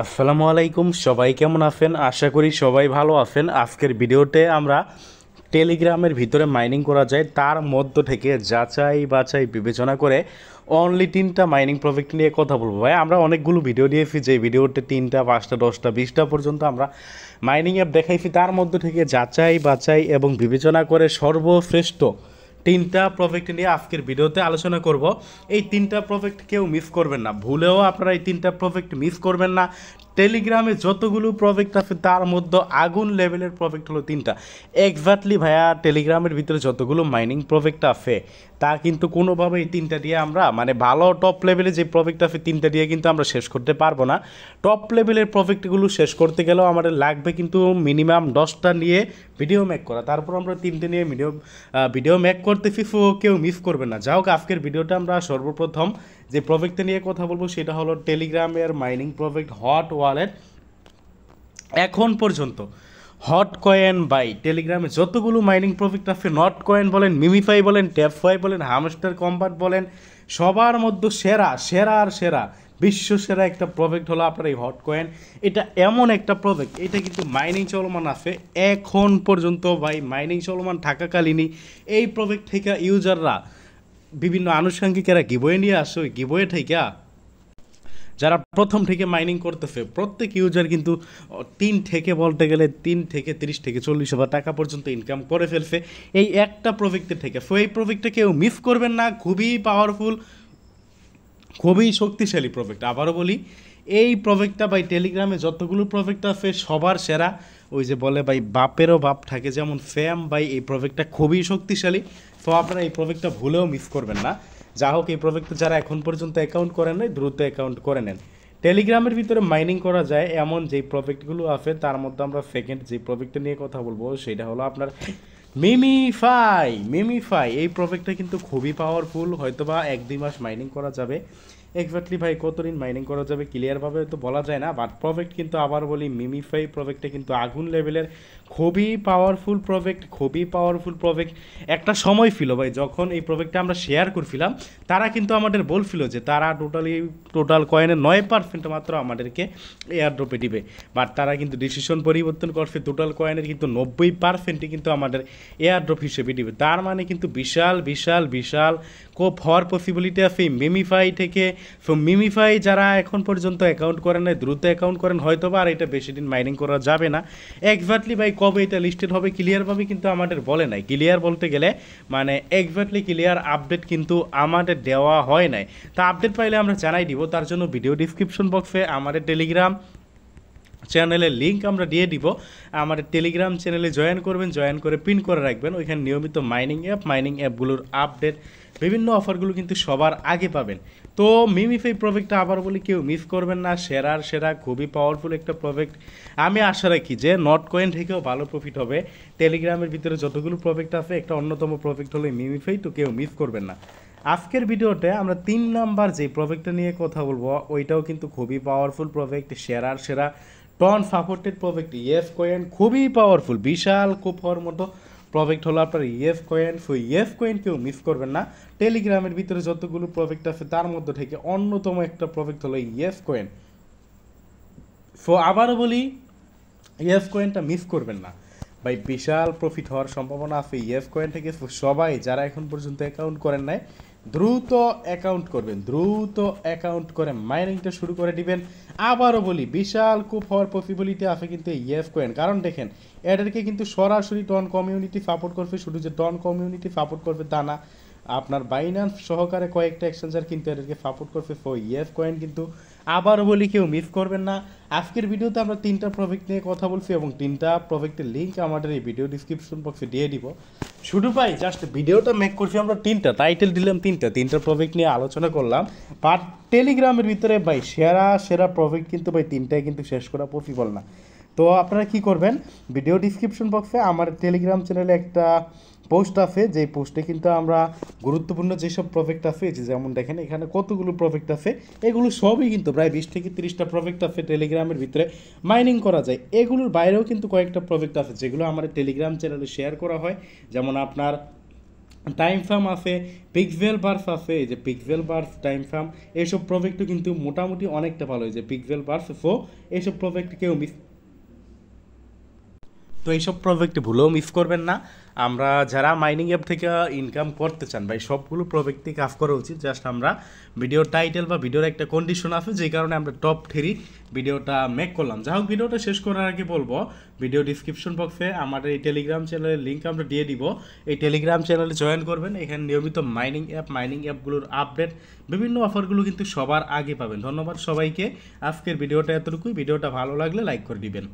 আসসালামু আলাইকুম, সবাই কেমন আছেন? আশা করি সবাই ভালো আছেন। আজকের ভিডিওতে আমরা টেলিগ্রামের ভিতরে মাইনিং করা যায় তার মধ্য থেকে যাচাই বাছাই বিবেচনা করে অনলি 3টা মাইনিং প্রজেক্ট নিয়ে কথা বলবো। ভাই, আমরা অনেকগুলো ভিডিও দিয়েছি, যে ভিডিওতে 3টা 5টা 10টা 20টা পর্যন্ত আমরা মাইনিং অ্যাপ দেখাইছি। তার মধ্য থেকে যাচাই বাছাই এবং বিবেচনা করে সর্বশ্রেষ্ঠ 3টা প্রজেক্ট নিয়ে আজকের ভিডিওতে আলোচনা করব। এই 3টা প্রজেক্ট কেউ মিস করবেন না, ভুলেও আপনারা এই 3টা প্রজেক্ট মিস করবেন না। টেলিগ্রামে যতগুলো প্রজেক্ট আছে তার মধ্যে আগুন লেভেলের প্রজেক্ট হলো 3টা। এক্স্যাক্টলি ভাইয়া, টেলিগ্রামের ভিতরে যতগুলো মাইনিং প্রজেক্ট আছে তা কিন্তু কোনোভাবে এই 3টা দিয়ে আমরা ভালো টপ লেভেলে যে প্রজেক্ট আছে 3টা দিয়ে কিন্তু আমরা শেষ করতে পারবো না। টপ লেভেলের প্রজেক্টগুলো শেষ করতে গেলেও আমাদের লাগবে কিন্তু মিনিমাম 10টা নিয়ে ভিডিও মেক করা। তারপর আমরা 3টে নিয়ে ভিডিও মেক করতেছি, সো কেউ মিস করবে না। যাই হোক, আজকের ভিডিওটা আমরা সর্বপ্রথম যে প্রজেক্টটা নিয়ে কথা বলবো সেটা হলো টেলিগ্রামের মাইনিং প্রজেক্ট হট ওয়ালেট। এখন পর্যন্ত হট কয়েন বাই টেলিগ্রামে যতগুলো মাইনিং প্রজেক্ট আছে, নট কয়েন বলেন, মিমিফাই বলেন, ট্যাপফাই বলেন, হামস্টার কম্বাট বলেন, সবার মধ্যে সেরা সেরা আর সেরা বিশ্ব সেরা একটা প্রজেক্ট হলো আপনার এই হট কয়েন। এটা এমন একটা প্রজেক্ট, এটা কিন্তু মাইনিং চলমান আছে এখন পর্যন্ত। ভাই, মাইনিং চলমান থাকাকালীনই এই প্রজেক্ট থেকে ইউজাররা বিভিন্ন আনুষঙ্গিকেরা গিবয়ে নিয়ে আসে। ওই গিবয়ে থেকে যারা প্রথম থেকে মাইনিং করতেছে প্রত্যেক ইউজার কিন্তু 3 থেকে 30 থেকে 40 হাজার টাকা পর্যন্ত ইনকাম করে ফেলছে এই একটা প্রজেক্টের থেকে। সো এই প্রজেক্টটা কেউ মিস করবেন না, খুবই পাওয়ারফুল, খুবই শক্তিশালী প্রজেক্ট। আবারও বলি, এই প্রজেক্টটা ভাই টেলিগ্রামে যতগুলো প্রজেক্ট আছে সবার সেরা। ওই যে বলে ভাই, বাপেরও বাপ থাকে যেমন ফ্যাম, ভাই এই প্রজেক্টটা খুবই শক্তিশালী। তো আপনারা এই প্রজেক্টটা ভুলেও মিস করবেন না। যা হোক, এই প্রজেক্টে যারা এখন পর্যন্ত অ্যাকাউন্ট করেন নাই, দ্রুত অ্যাকাউন্ট করে নেন। টেলিগ্রামের ভিতরে মাইনিং করা যায় এমন যেই প্রজেক্টগুলো আছে তার মধ্যে আমরা সেকেন্ড যে প্রজেক্টটা নিয়ে কথা বলবো সেটা হলো আপনার মিমিফাই। এই প্রজেক্টটা কিন্তু খুবই পাওয়ারফুল, হয়তোবা 1-2 মাস মাইনিং করা যাবে। এক্স্যাক্টলি ভাই কতদিন মাইনিং করা যাবে ক্লিয়ারভাবে তো বলা যায় না, বাট প্রজেক্ট কিন্তু আবার বলি, মিমিফাই প্রজেক্টটা কিন্তু আগুন লেভেলের খুবই পাওয়ারফুল প্রজেক্ট। একটা সময় ছিল ভাই, যখন এই প্রজেক্টটা আমরা শেয়ার করছিলাম, তারা কিন্তু আমাদের বলছিল যে তারা টোটাল কয়েনের 9% মাত্র আমাদেরকে এয়ার ড্রপে দিবে। বাট তারা কিন্তু ডিসিশন পরিবর্তন করছে, টোটাল কয়েনের কিন্তু 90%ই কিন্তু আমাদের এয়ার ড্রপ হিসেবে দিবে। তার মানে কিন্তু বিশাল বিশাল বিশাল কোপ হওয়ার পসিবিলিটি আছে মিমিফাই থেকে। সো মিমিফাই যারা এখন পর্যন্ত অ্যাকাউন্ট করেন নাই, দ্রুত অ্যাকাউন্ট করেন, হয়তো বা আর এটা বেশি দিন মাইনিং করা যাবে না। এক্স্যাক্টলি ভাই কবে এটা লিস্টেড হবে ক্লিয়ারভাবে কিন্তু আমাদের বলে নাই। ক্লিয়ার বলতে গেলে এক্স্যাক্টলি ক্লিয়ার আপডেট কিন্তু আমাদের দেওয়া হয় নাই। তা আপডেট পাইলে আমরা জানাই দিব। তার জন্য ভিডিও ডিসক্রিপশন বক্সে আমাদের টেলিগ্রাম চ্যানেলের লিঙ্ক আমরা দিয়ে দিব। আমাদের টেলিগ্রাম চ্যানেলে জয়েন করবেন, জয়েন করে পিন করে রাখবেন। ওইখানে নিয়মিত মাইনিং অ্যাপগুলোর আপডেট, বিভিন্ন অফারগুলো কিন্তু সবার আগে পাবেন। তো মিমিফাই প্রজেক্টটা আবার বলি, কেউ মিস করবেন না, সেরার সেরা খুবই পাওয়ারফুল একটা প্রজেক্ট। আমি আশা রাখি যে নট কয়েন থেকেও ভালো প্রফিট হবে। টেলিগ্রামের ভিতরে যতগুলো প্রজেক্ট আছে একটা অন্যতম প্রজেক্ট হলো মিমিফাই, তো কেউ মিস করবেন না। আজকের ভিডিওতে আমরা 3 নাম্বার যে প্রজেক্টটা নিয়ে কথা বলবো ওইটাও কিন্তু খুবই পাওয়ারফুল প্রজেক্ট, সেরার সেরা ton supported project E F coin, খুবই পাওয়ারফুল, বিশাল কোপ হওয়ার মতো প্রজেক্ট হলো আপনার E F coin. So E F coin কেউ মিস করবেন না। টেলিগ্রামের ভিতরে যতগুলো প্রজেক্ট আছে তার মধ্যে থেকে অন্যতম একটা প্রজেক্ট হলো ইএফ কয়েন। সো আবারও বলি, ইএফ কয়েনটা মিস করবেন না ভাই, বিশাল প্রফিট হওয়ার সম্ভাবনা আছে ইএফ কয়েন থেকে। সবাই যারা এখন পর্যন্ত অ্যাকাউন্ট করেন নাই, দ্রুত অ্যাকাউন্ট করবেন, দ্রুত অ্যাকাউন্ট করে মাইনিংটা শুরু করে দিবেন। আবারও বলি, বিশাল কুপ হওয়ার পসিবিলিটি আছে কিন্তু ইএফ কয়েন। কারণ দেখেন, এদেরকে কিন্তু সরাসরি টন কমিউনিটি সাপোর্ট করবে। শুধু যে টন কমিউনিটি সাপোর্ট করবে তা না, আপনার বাইন্যান্স সহকারে কয়েকটা এক্সচেঞ্জার কিন্তু এদেরকে সাপোর্ট করবে। সো ইএফ কয়েন কিন্তু আবারও বলি কেউ মিস করবেন না। আজকের ভিডিওতে আমরা 3টা প্রজেক্ট নিয়ে কথা বলছি এবং 3টা প্রজেক্টের লিঙ্ক আমাদের এই ভিডিও ডিসক্রিপশন বক্সে দিয়ে দিব। শুধু ভাই জাস্ট ভিডিওটা মেক করছি আমরা 3টা, টাইটেল দিলাম 3টা প্রজেক্ট নিয়ে আলোচনা করলাম। বাট টেলিগ্রামের ভিতরে ভাই সেরা সেরা প্রজেক্ট কিন্তু ভাই 3টাই কিন্তু শেষ করা পসিবল না। তো আপনারা কি করবেন, ভিডিও ডিসক্রিপশন বক্সে আমার টেলিগ্রাম চ্যানেলে একটা পোস্ট আছে, যেই পোস্টে কিন্তু আমরা গুরুত্বপূর্ণ যেসব প্রজেক্ট আছে, যেমন দেখেন এখানে কতগুলো প্রজেক্ট আছে, এগুলো সবই কিন্তু প্রায় 20 থেকে 30টা প্রজেক্ট আছে টেলিগ্রামের ভিতরে মাইনিং করা যায়। এগুলোর বাইরেও কিন্তু কয়েকটা প্রজেক্ট আছে যেগুলো আমার টেলিগ্রাম চ্যানেলে শেয়ার করা হয়, যেমন আপনার টাইম ফার্ম আছে, পিক্সেল বার্স আছে, এই যে পিক্সেল বার্স টাইম ফার্ম এইসব প্রজেক্টও কিন্তু মোটামুটি অনেকটা ভালো, এই যে পিক্সেল বার্স। সো এইসব প্রজেক্ট কেউ মিস, তো এইসব প্রজেক্ট ভুলেও মিস করবেন না। আমরা যারা মাইনিং অ্যাপ থেকে ইনকাম করতে চান ভাই, সবগুলো প্রজেক্টই কাজ করা উচিত। জাস্ট আমরা ভিডিওর টাইটেল বা ভিডিওর একটা কন্ডিশন আছে, যে কারণে আমরা টপ 3 ভিডিওটা মেক করলাম। যাই হোক, ভিডিওটা শেষ করার আগে বলবো, ভিডিও ডিসক্রিপশন বক্সে আমাদের এই টেলিগ্রাম চ্যানেলের লিঙ্ক আমরা দিয়ে দিব। এই টেলিগ্রাম চ্যানেলে জয়েন করবেন, এখানে নিয়মিত মাইনিং অ্যাপগুলোর আপডেট, বিভিন্ন অফারগুলো কিন্তু সবার আগে পাবেন। ধন্যবাদ সবাইকে। আজকের ভিডিওটা এতটুকুই। ভিডিওটা ভালো লাগলে লাইক করে দিবেন।